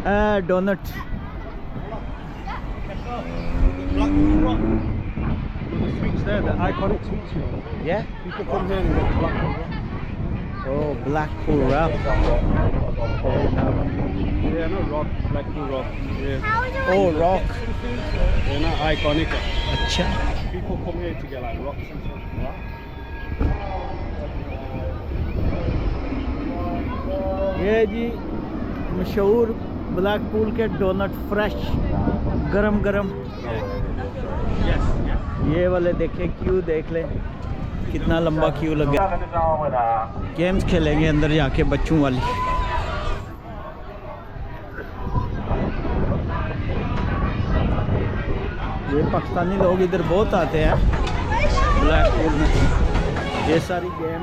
Donut. Blackpool Rock. The sweets there, the iconic sweets, you know. Yeah. People come here and get Blackpool Rock. Oh, Blackpool Rock. Yeah, no rock, Blackpool Rock. Yeah. Oh, rock. They're not iconic. अच्छा. People come here to get like rocks and stuff. ये जी मशहूर Blackpool के donut fresh गरम गरम. ये वाले देखें, Q देख लें कितना लंबा क्यू लगा. गेम्स खेलेंगे अंदर जाके बच्चों वाली. ये पाकिस्तानी लोग इधर बहुत आते हैं ब्लैकपूल में. ये सारी गेम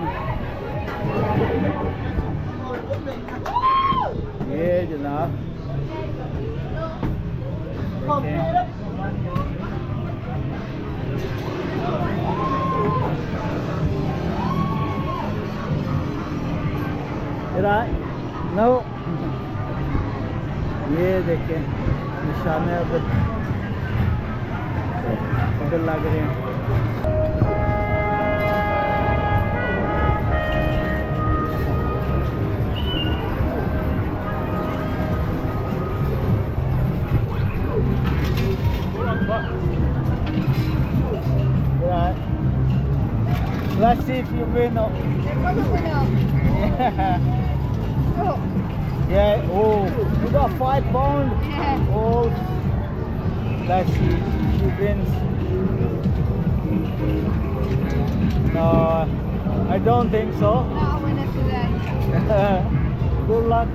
ये जनाब नो. ये देखें निशाने उधर लग रहे हैं. Let's see if you win. Yeah. Oh, you got £5. Yeah. Oh, let's see if she wins. No, I don't think so. Not a winner today. Good luck.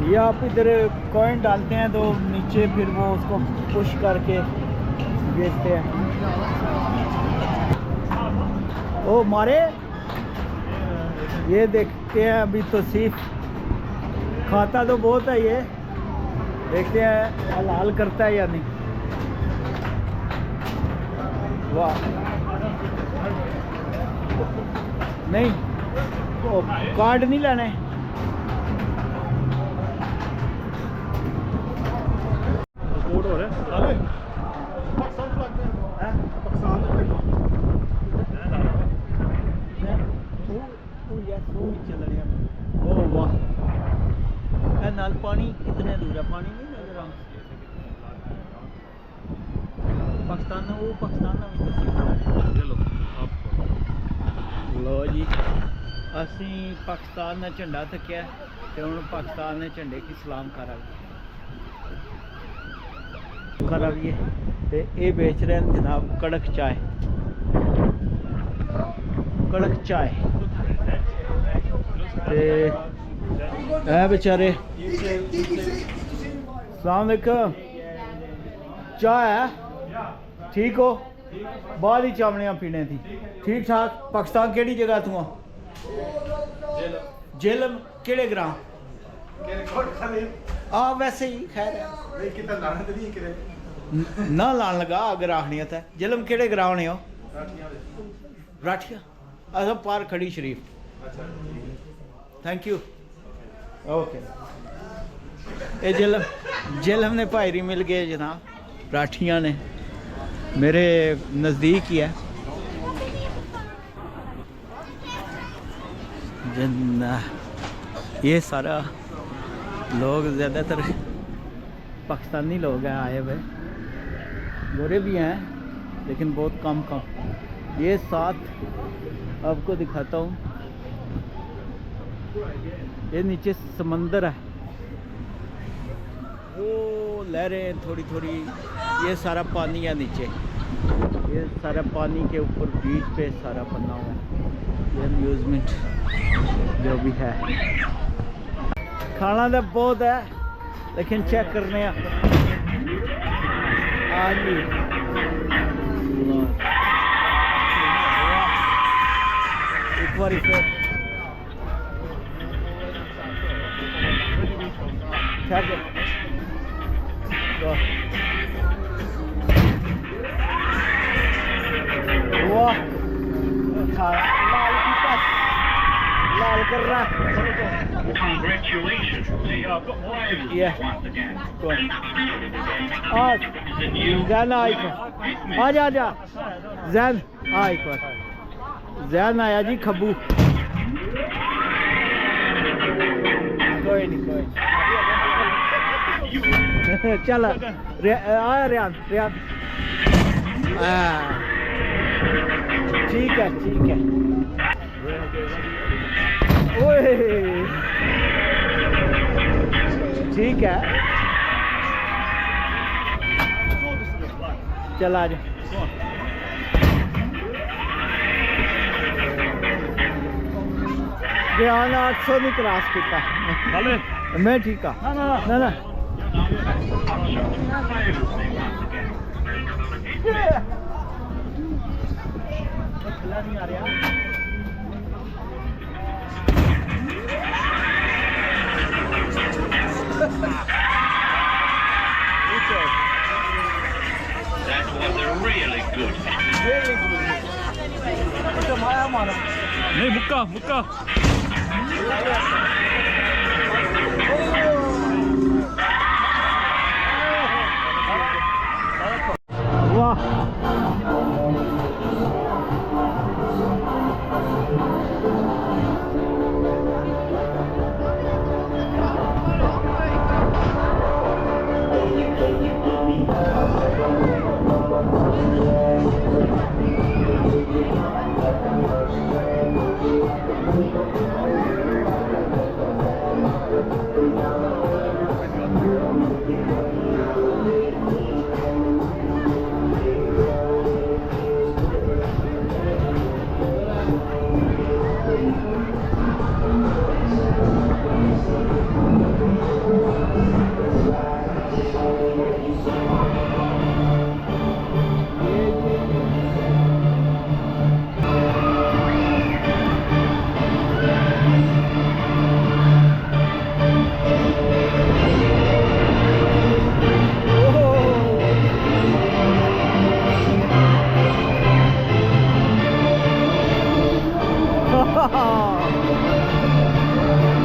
ये आप इधर कॉइन डालते हैं तो नीचे फिर वो उसको पुश करके भेजते हैं. ओ मारे. ये देखते हैं अभी तो सिर्फ खाता तो बहुत है. ये देखते हैं हलाल करता है या नहीं. वाह नहीं ओ, कार्ड नहीं लेने. Record हो रहा है. पाकिस्तान फ्लैग है. पाकिस्तान ओ वाह. नाल पानी कितने दूर है? पानी नहीं नजर आ. पाकिस्तान में वो पाकिस्तान में लो जी ਅਸੀਂ पाकिस्तान ने झंडा तकिया ਤੇ ਹੁਣ पाकिस्तान ने झंडे की सलाम कराइए ਤੇ ਇਹ बेच रहे हैं जनाब कड़क चाय. कड़क चाय ते है बेचारे. अस्सलाम वालेकुम. चाय है ठीक हो? बाद ही चावलियाँ पीने थी. ठीक ठाक. पाकिस्तान केड़ी जगह तू आ? जेलम केड़े ग्रां? वैसे ही खैर ना लान लगा अगर आखनी है. जेलम केड़े ग्रां ने हो? राठिया. अच्छा पार खड़ी शरीफ. Thank you. ओके. ये जेलम ने भाईरी मिल गए जनाब. राठिया ने मेरे नज़दीक ही है. ये सारा लोग ज़्यादातर पाकिस्तानी लोग हैं आए हुए. गोरे भी हैं लेकिन बहुत कम. ये साथ आपको दिखाता हूँ. ये नीचे समंदर है. वो लहरें थोड़ी थोड़ी. ये सारा पानी है नीचे. ये सारा पानी के ऊपर बीच पे सारा बना हुआ है. ये अम्यूज़मेंट जो भी है. खाना तो बहुत है लेकिन चेक करने आज भी एक बार वाह लाल कर रहा. Congratulations to you. Yeah. Once again. Go on. Ah, The new Zen आया आजा आजा Zen एक बार Zen आया जी खब्बू कोई नहीं चल आया रियान रियान ठीक है ओए ठीक है चल आ जा रियान 800 नहीं क्रॉस किया मैं ठीक है ना नहीं आ रहा That was really good. नहीं मुक्का वाह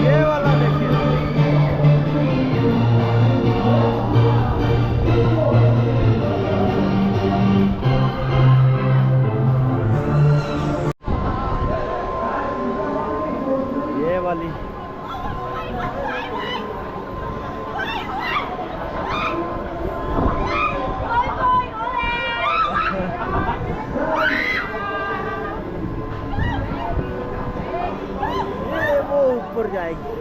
ये वाला देखिए ये वाली वो ऊपर जाएगी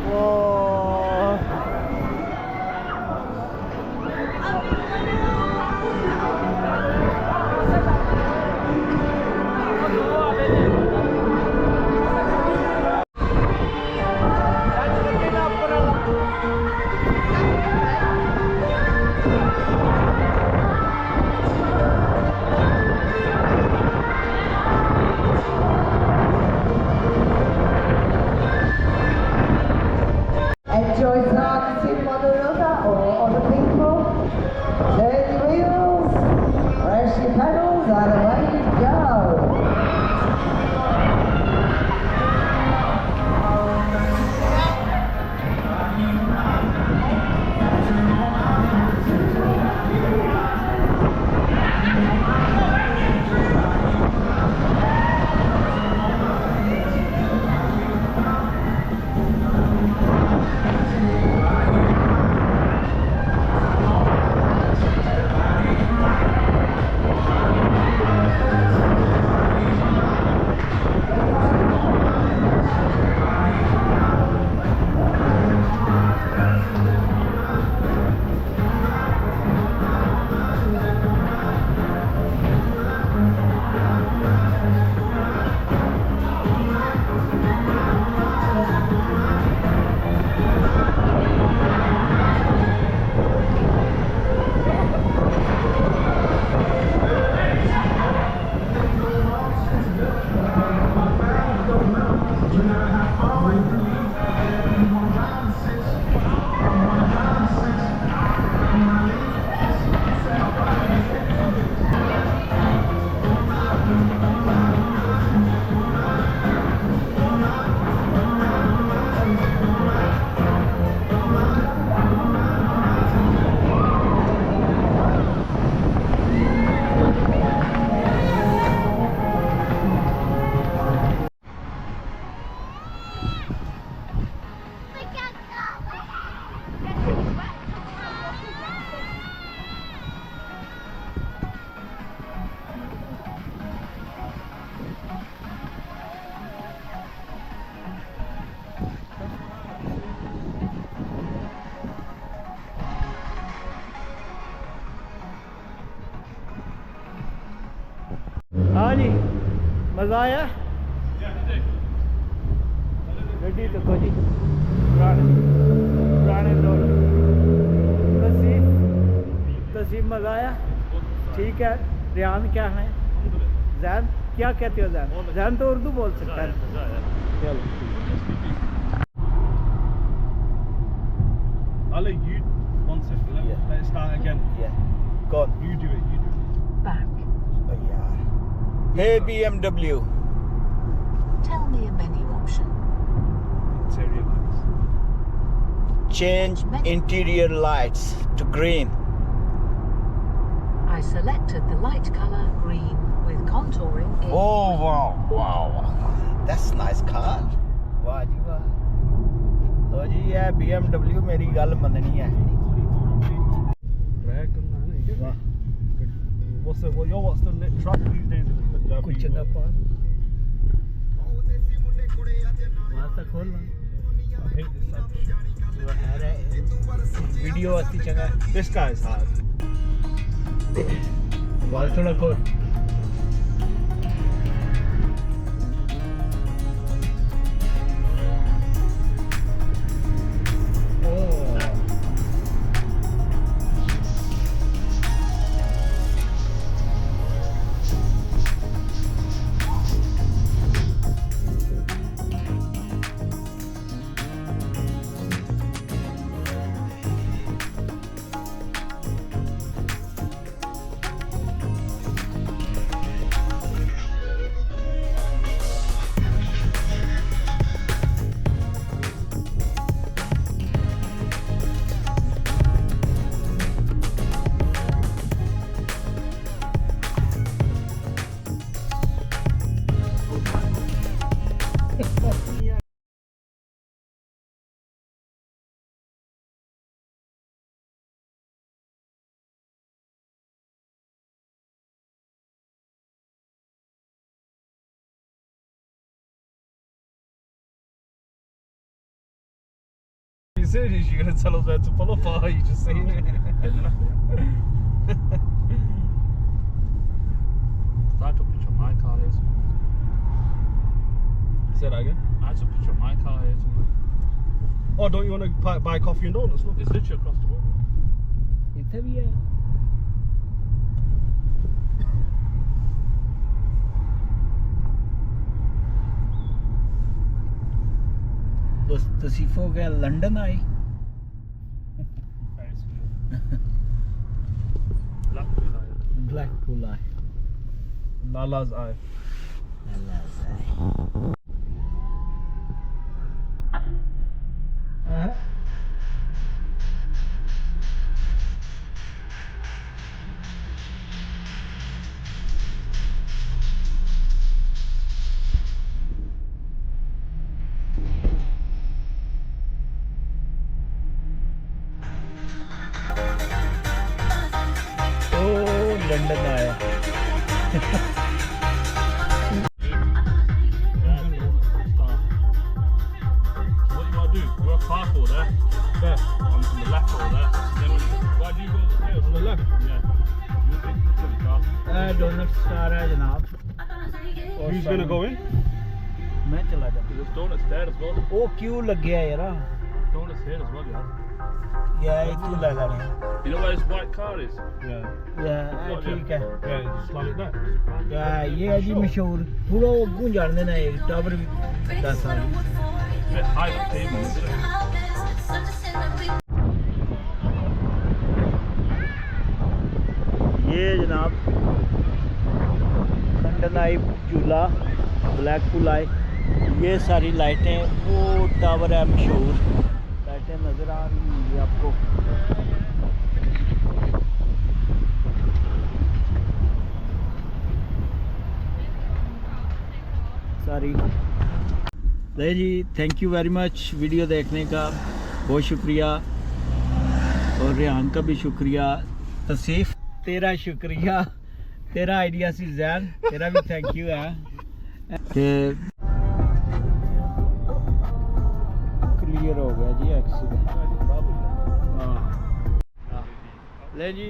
वो Enjoy practicing Manorama or other people. Turn the wheels, press your pedals, and away you go. हाँ जी मज़ा आया गड्डी देखो जी पुराने दौर तसीब मज़ा आया ठीक है रियान क्या है जैन क्या कहते हो जैन जैन तो उर्दू बोल सकता है चलो I'll let you 1 second. Let's start again. Yeah. Go on. You do it. Back. Oh, yeah. Hey BMW. Tell me a menu option. Interior lights. Change interior lights to green. I selected the light colour green with contouring in Oh wow. That's nice car. वाह जी वाह तो जी ये BMW मेरी गल मननी है Drag करना है ना वाह What's the truck these days in Punjab? कुछ ना पा वास्ता खोल ना I hate this type of shit. Video अच्छी जगह This guy is hard. वाल थोड़ा खोल Are you serious? You're going to tell us where to pull up, or are you just saying it? I took a picture of my car here. Say that again. I took a picture of my car here. Oh, don't you want to buy coffee and donuts? Look. It's literally across the road. इतना भी है तो तसीफो क्या London I Blackpool, I- Blackpool I Lala's eye. London आया So what you want to do? You're a park order. There. On the left order. Then why do you go there? On the left. Yeah. You take the picture of the car. Donuts आ रहा है जनाब Who's going to go in? मैं चला जाऊँ There's donuts there as well. ओ क्यों लग गया यार Donuts here as well, yeah. या तू ले लेने You know where this white car is? Yeah. या ठीक है Yeah, just like that. या ये है जी मशहूर थोड़ा वो गुं जानने ना एक टावर भी 10 साल It's a bit high up pavement, isn't it? ये जनाब लंदन आई झूला ब्लैकपूल आई ये सारी लाइटें वो टावर है मशहूर लाइटें नज़र आ रही होंगी आपको सारी ले जी thank you very much video देखने का बहुत शुक्रिया और रेहान का भी शुक्रिया तसीफ तेरा शुक्रिया तेरा आइडिया सी जैन तेरा भी थैंक यू है क्लियर हो गया जी एक्सीडेंट हाँ ले जी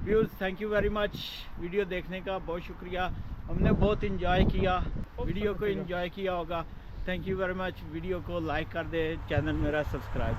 views thank you very much video देखने का बहुत शुक्रिया हमने बहुत इंजॉय किया, वीडियो को इंजॉय किया होगा। Thank you very much. Video को लाइक कर दे, चैनल मेरा सब्सक्राइब